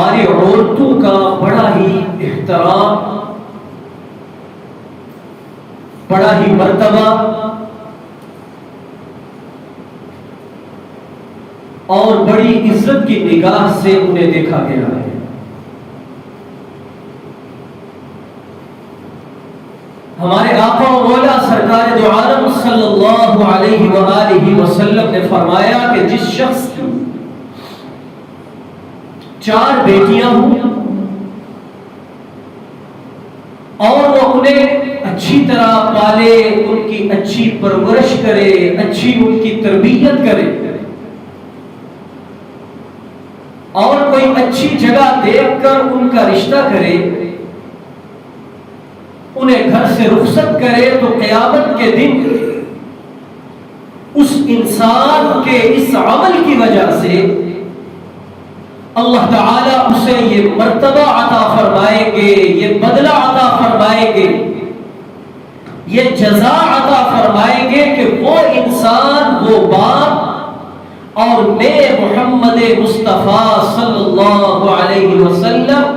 ہماری عورتوں کا بڑا ہی احترام، بڑا ہی مرتبہ اور بڑی عزت کی نگاہ سے انہیں دیکھا گیا ہے۔ ہمارے آقا و مولا سرکار دو عالم صلی اللہ علیہ وآلہ وسلم نے فرمایا کہ جس شخص کی 4 بیٹیاں ہوں اور وہ انہیں اچھی طرح پالے، ان کی اچھی پرورش کرے، اچھی ان کی تربیت کرے، اور کوئی اچھی جگہ دیکھ کر ان کا رشتہ کرے، انہیں گھر سے رخصت کرے، تو قیامت کے دن اس انسان کے اس عمل کی وجہ سے اللہ تعالیٰ اسے یہ مرتبہ عطا فرمائیں گے، یہ بدلہ عطا فرمائیں گے، یہ جزا عطا فرمائیں گے کہ وہ انسان، وہ باپ اور میں محمد مصطفیٰ صلی اللہ علیہ وسلم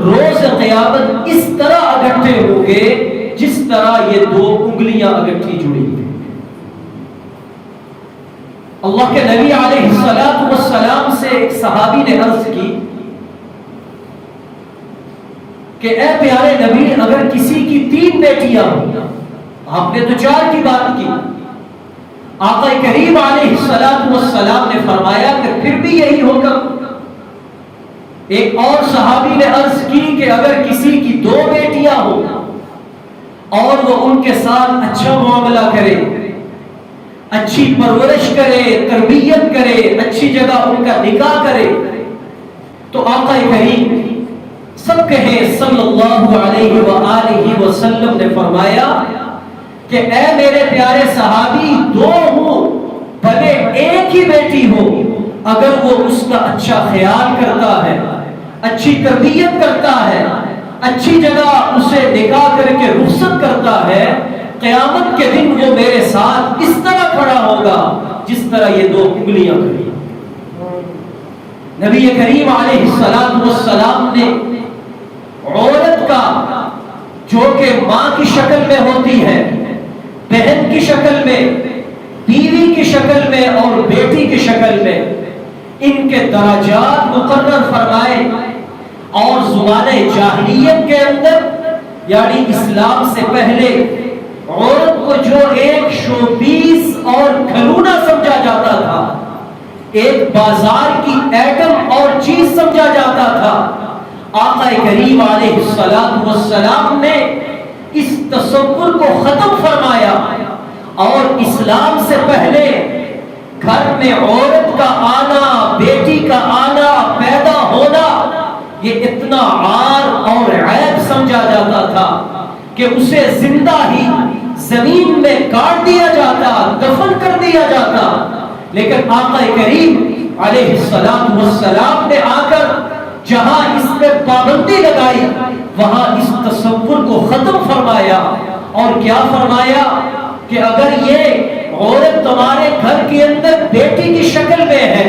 روز قیامت اس طرح اکٹھے ہوں گے جس طرح یہ 2 انگلیاں اکٹھی جڑی ہیں۔ اللہ کے نبی علیہ السلام سے ایک صحابی نے عرض کی کہ اے پیارے نبی، اگر کسی کی 3 بیٹیاں ہوں، آپ نے تو 4 کی بات کی، آقا کریم علیہ السلام نے فرمایا کہ پھر بھی یہی ہوگا۔ ایک اور صحابی نے عرض کی کہ اگر کسی کی 2 بیٹیاں ہوں اور وہ ان کے ساتھ اچھا معاملہ کرے، اچھی پرورش کرے، تربیت کرے، اچھی جگہ ان کا نکاح کرے، تو آقا کریم سب کہیں صلی اللہ علیہ وآلہ وسلم نے فرمایا کہ اے میرے پیارے صحابی، 2 ہوں بھلے ایک ہی بیٹی ہو، اگر وہ اس کا اچھا خیال کرتا ہے، اچھی تربیت کرتا ہے، اچھی جگہ اسے نکاح کر کے رخصت کرتا ہے، قیامت کے دن وہ میرے ساتھ اس طرح کھڑا ہوگا جس طرح یہ 2 انگلیاں کھڑی۔ نبی کریم علیہ السلام نے عورت کا جو کہ ماں کی شکل میں ہوتی ہے، بہن کی شکل میں، بیوی کی شکل میں اور بیٹی کی شکل میں، ان کے درجات مقرر فرمائے، اور زمانہ جاہلیت کے اندر یعنی اسلام سے پہلے عورت کو جو ایک شوبیس اور کھلونا سمجھا جاتا تھا، ایک بازار کی ایٹم اور چیز سمجھا جاتا تھا، آقا کریم علیہ السلام نے اس تصور کو ختم فرمایا، اور اسلام سے پہلے گھر میں عورت کا آنا، بیٹی کا آنا، پیدا ہونا، یہ اتنا عار اور عیب سمجھا جاتا تھا کہ اسے زندہ ہی زمین میں کاٹ دیا جاتا، دفن کر دیا جاتا۔ لیکن آقا کریم علیہ السلام نے آ کر جہاں اس پہ پابندی لگائی، وہاں اس تصور کو ختم فرمایا، اور کیا فرمایا کہ اگر یہ عورت تمہارے گھر کے اندر بیٹی کی شکل میں ہے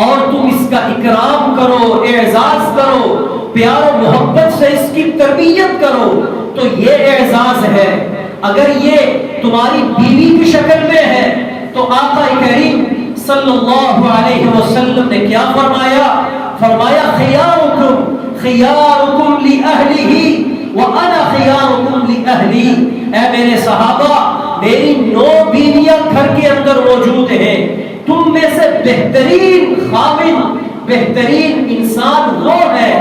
اور تم اس کا اکرام کرو، اعزاز کرو، پیار و محبت سے اس کی تربیت کرو، تو یہ اعزاز ہے۔ اگر یہ تمہاری بیوی کی شکل میں ہے تو آقا کریم صلی اللہ علیہ وسلم نے کیا فرمایا؟ فرمایا خیارکم خیارکم لأہلہ وَأَنَا خِيَارُكُمْ لِأَهْلِي۔ اے میرے صحابہ، میری 9 بیویاں گھر کے اندر موجود ہیں، تم میں سے بہترین خاوند، بہترین انسان وہ ہے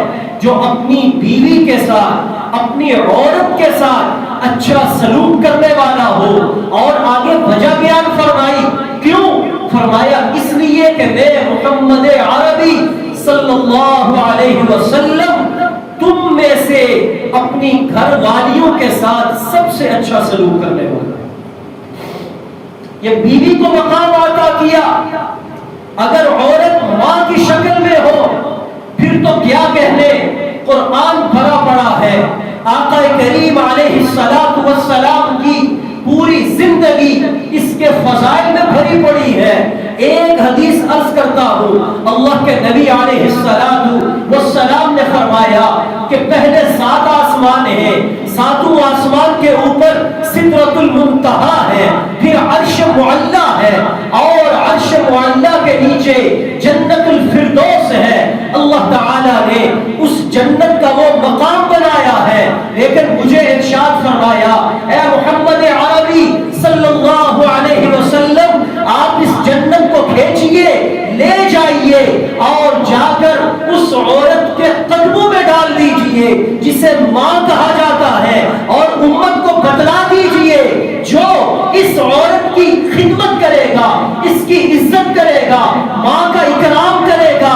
جو اپنی بیوی کے ساتھ، اپنی عورت کے ساتھ اچھا سلوک کرنے والا ہو۔ اور آگے وجہ بیان فرمائی، کیوں؟ فرمایا اس لیے کہ میں محمد عربی صلی اللہ علیہ وسلم تم میں سے اپنی گھر والیوں کے ساتھ سب سے اچھا سلوک کرنے والا ہے۔ یہ بیوی کو مقام عطا کیا۔ اگر عورت ماں کی شکل میں ہو پھر تو کیا کہنے، قرآن بھرا پڑا ہے، آقا کریم علیہ السلام کی پوری زندگی اس کے فضائل میں بھری پڑی ہے۔ ایک حدیث عرض کرتا ہوں، اللہ کے نبی علیہ السلام کے اوپر سدرۃ المنتہا ہے، پھر عرش معلی ہے، اور عرش معلی کے نیچے جنت الفردوس ہے۔ اللہ تعالیٰ نے اس جنت کا وہ مقام بنایا ہے، لیکن مجھے ارشاد فرمایا اے محمد عربی صلی اللہ علیہ وسلم، آپ اس جنت کو کھینچیے، لے جائیے اور جا کر اس عورت کے قدموں میں ڈال دیجئے جسے ماں کہا جاتا ہے، اور امت کو بتلا دیجئے جو اس عورت کی خدمت کرے گا، اس کی عزت کرے گا، ماں کا اکرام کرے گا،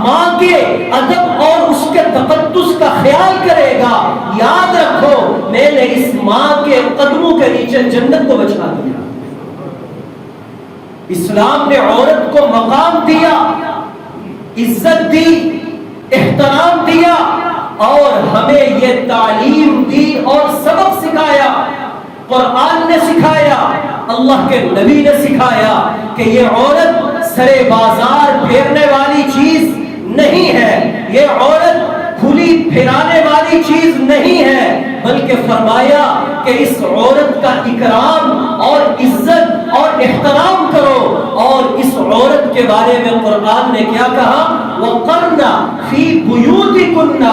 ماں کے ادب اور اس کے تقدس کا خیال کرے گا، یاد رکھو میں نے اس ماں کے قدموں کے نیچے جنت کو بچا دیا۔ اسلام نے عورت کو مقام دیا، عزت دی، احترام دیا، اور ہمیں یہ تعلیم دی اور سبق سکھایا، قرآن نے سکھایا، اللہ کے نبی نے سکھایا کہ یہ عورت سرے بازار پھیرنے والی چیز نہیں ہے، یہ عورت کھلی پھرانے والی چیز نہیں ہے، بلکہ فرمایا کہ اس عورت کا اکرام اور عزت اور احترام کرو۔ اور اس عورت کے بارے میں قرآن نے کیا کہا؟ وَقَرْنَ فِي بُيُوتِكُنَّ،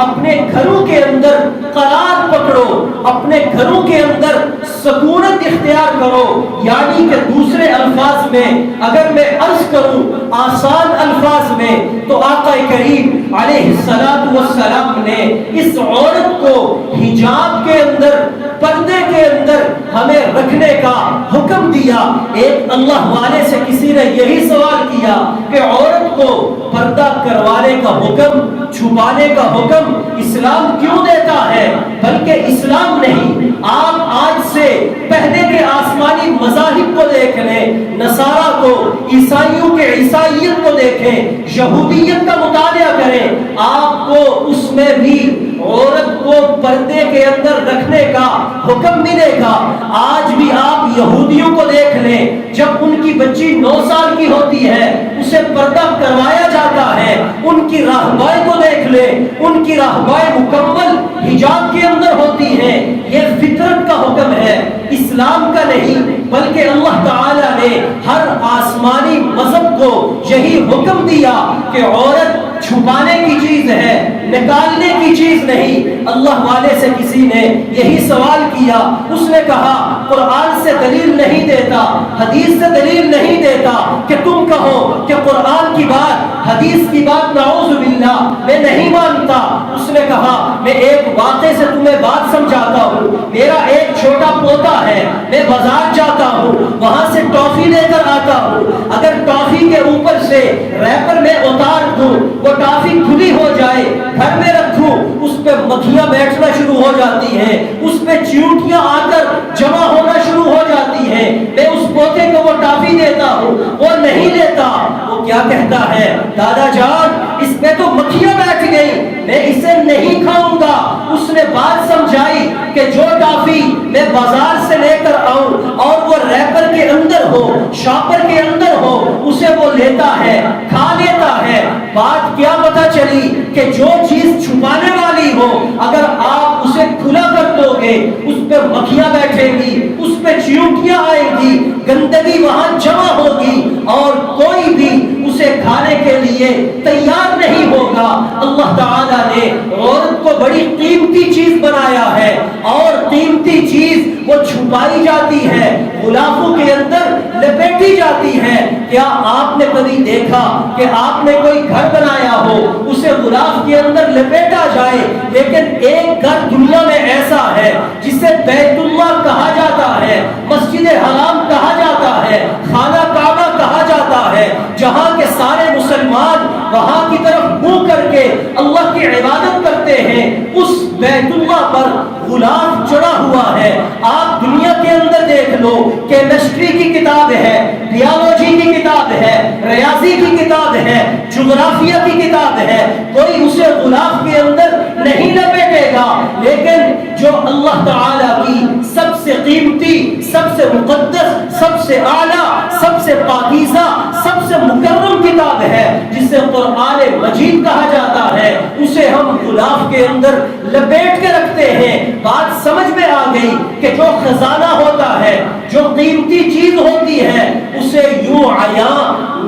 اپنے گھروں کے اندر قرار پکڑو، اپنے گھروں کے اندر سکونت اختیار کرو۔ یعنی کہ دوسرے الفاظ میں اگر میں عرض کروں آسان الفاظ میں، تو آقا کریم علیہ السلام نے اس عورت کو حجاب کے اندر، پردے کے اندر ہمیں رکھنے کا حکم دیا۔ ایک اللہ والے سے کسی نے یہی سوال کیا کہ عورت کو پردہ کروانے کا حکم، چھپانے کا حکم اسلام کیوں دیتا ہے؟ بلکہ اسلام نہیں، آپ آج سے پہلے کے آسمانی مذاہب کو دیکھ لیں، نصارہ کو، عیسائیوں کے عیسائیت کو دیکھیں، یہودیت کا مطالعہ کریں، آپ کو اس میں بھی عورت کو پردے کے اندر رکھنے کا حکم ملے گا۔ آج بھی آپ یہودیوں کو دیکھ لیں، جب ان کی بچی 9 سال کی ہوتی ہے اسے پردہ کروایا جاتا ہے۔ ان کی راہبائی کو دیکھ لیں، ان کی راہبائی مکمل حجاب کے اندر ہوتی ہے۔ یہ فطرت کا حکم ہے، اسلام کا نہیں، بلکہ اللہ تعالیٰ نے ہر آسمانی مذہب کو یہی حکم دیا کہ عورت چھپانے کی چیز ہے، نکالنے کی چیز نہیں۔ اللہ والے سے کسی نے یہی سوال کیا، اس نے کہا قرآن سے دلیل نہیں دیتا، حدیث سے دلیل نہیں دیتا کہ تم کہو کہ قرآن کی بات، حدیث کی بات نعوذ باللہ میں نہیں مانتا۔ اس نے کہا میں ایک واقعے سے تمہیں بات سمجھاتا ہوں۔ میرا ایک چھوٹا پوتا ہے، میں بازار جاتا ہوں، وہاں سے ٹافی لے کر آتا ہوں، اگر ٹافی کے اوپر سے ریپر میں اتار دوں، وہ ٹافی کھلی ہو جائے، گھر میں رکھوں، اس پہ مکھیاں بیٹھنا شروع ہو جاتی ہیں، اس پہ چیونٹیاں آ کر جمع ہونا شروع ہو جاتی ہیں۔ میں اس پوتے کو وہ ٹافی دیتا ہوں، وہ نہیں لیتا۔ وہ کیا کہتا ہے؟ دادا جان اس پہ تو مکھیاں بیٹھ گئی، میں اسے نہیں کھاؤں گا۔ اس نے بات سمجھائی کہ جو ٹافی میں بازار سے لے کر آؤں اور وہ ریپر کے اندر ہو، شاپر کے اندر ہو، اسے وہ لیتا ہے، کھا لیتا ہے۔ بات کیا پتہ چلی کہ جو چیز چھپانے والی ہو اگر آپ اسے کھلا کر دو گے، اس پہ مکھیاں بیٹھیں گی، اس پہ چیونٹیاں آئیں گی، گندگی وہاں جمع ہوگی، اور کوئی بھی اسے کھانے کے لیے تیار نہیں ہوگا۔ اللہ تعالیٰ نے عورت کو بڑی قیمتی چیز بنایا ہے، اور قیمتی چیز وہ چھپائی جاتی ہے، غلافوں کے اندر لپیٹی جاتی ہے۔ کیا آپ نے کبھی دیکھا کہ آپ نے کوئی گھر بنایا ہو، اسے غلاف کے اندر لپیٹا جائے، لیکن ایک گھر دنیا میں ایسا ہے جسے بیت اللہ کہا جاتا ہے، مسجد حرام کہا جاتا ہے، خانہ کعبہ کہا جاتا ہے، جہاں کے سارے مسلمان وہاں کی طرف منہ کر کے اللہ کی عبادت کرتے ہیں، اس بیت اللہ پر غلاف چڑھا ہوا ہے۔ آپ دنیا کے اندر دیکھ لو، کیمسٹری کی کتاب ہے، بیالوجی کی کتاب ہے، ریاضی کی کتاب ہے، جغرافیہ کی کتاب ہے، کوئی اسے غلاف کے اندر نہیں لپیٹے گا۔ لیکن جو اللہ تعالیٰ کی سب سے قیمتی، سب سے مقدس، سب سے اعلیٰ، سب سے پاکیزہ، سب سے مکرم کتاب ہے، جسے قرآن مجید کہا جاتا ہے، اسے ہم غلاف غلاف کے اندر لپیٹ کے رکھتے ہیں۔ بات سمجھ میں آ گئی کہ جو خزانہ ہوتا ہے، جو قیمتی چیز ہوتی ہے، اسے یوں عیاں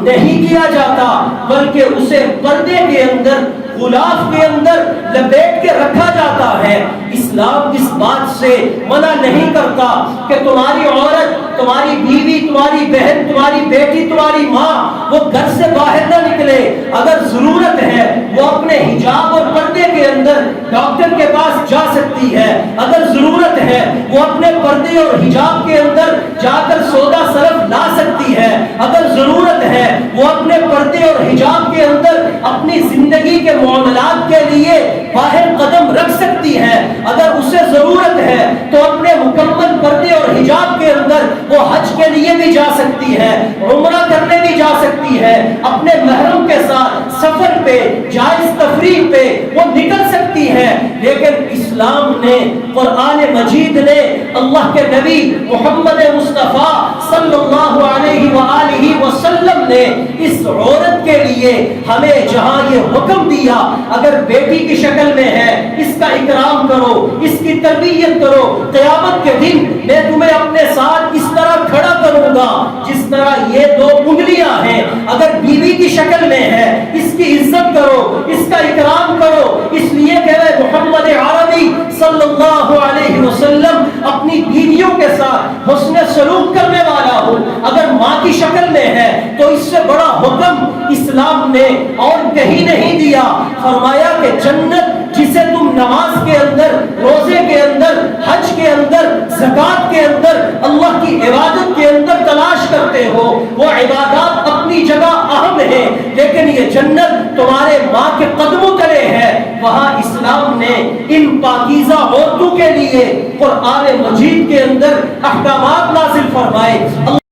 نہیں کیا جاتا بلکہ اسے پردے کے اندر، غلاف کے اندر لپیٹ کے رکھا جاتا ہے۔ اسلام اس بات سے منع نہیں کرتا کہ تمہاری عورت، تمہاری بیوی، تمہاری بہن، تمہاری بیٹی، تمہاری ماں وہ گھر سے باہر نہ نکلے۔ اگر ضرورت ہے وہ اپنے حجاب اور پردے کے اندر ڈاکٹر کے پاس جا سکتی ہے۔ اگر ضرورت ہے وہ اپنے پردے اور حجاب کے اندر جا کر سودا صرف لا سکتی ہے۔ اگر ضرورت ہے وہ اپنے پردے اور حجاب کے اندر اپنی زندگی کے معاملات کے لیے باہر قدم رکھ سکتی ہے۔ اگر اسے ضرورت ہے تو اپنے مکمل پردے اور حجاب کے اندر وہ حج کے لیے بھی جا سکتی ہے، عمرہ کرنے بھی جا سکتی ہے، اپنے محرم کے ساتھ سفر پہ، جائز تفریح پہ وہ نکل سکتی ہے۔ لیکن اسلام نے، قرآن مجید نے، اللہ کے نبی محمد مصطفیٰ صلی اللہ علیہ وآلہ وسلم نے اس عورت کے لیے ہمیں جہاں یہ حکم دیا، اگر بیٹی کی شکل میں ہے اس کا اکرام کرو، اس کی تربیت کرو، قیامت کے دن میں تمہیں اپنے ساتھ اس طرح کھڑا کروں گا جس طرح یہ دو انگلیاں ہیں۔ اگر بیوی کی شکل میں ہے اس کی عزت کرو، اس کا اکرام کرو، اس لیے کہ محمد عربی صلی اللہ علیہ وسلم اپنی بیویوں کے ساتھ حسن سلوک کرنے والا ہو۔ اگر ماں کی شکل میں ہے تو اس سے بڑا حکم اسلام نے اور کہیں نہیں دیا۔ فرمایا کہ جنت جسے تم نماز کے اندر، روزے کے اندر، حج کے اندر، زکات کے اندر، اللہ کی عبادت کے اندر تلاش کرتے ہو، وہ عبادات اپنی جگہ اہم ہے، لیکن یہ جنت تمہارے ماں کے قدموں تلے ہے۔ وہاں اسلام نے ان پاکیزہ عورتوں کے لیے قرآن مجید کے اندر احکامات نازل فرمائے۔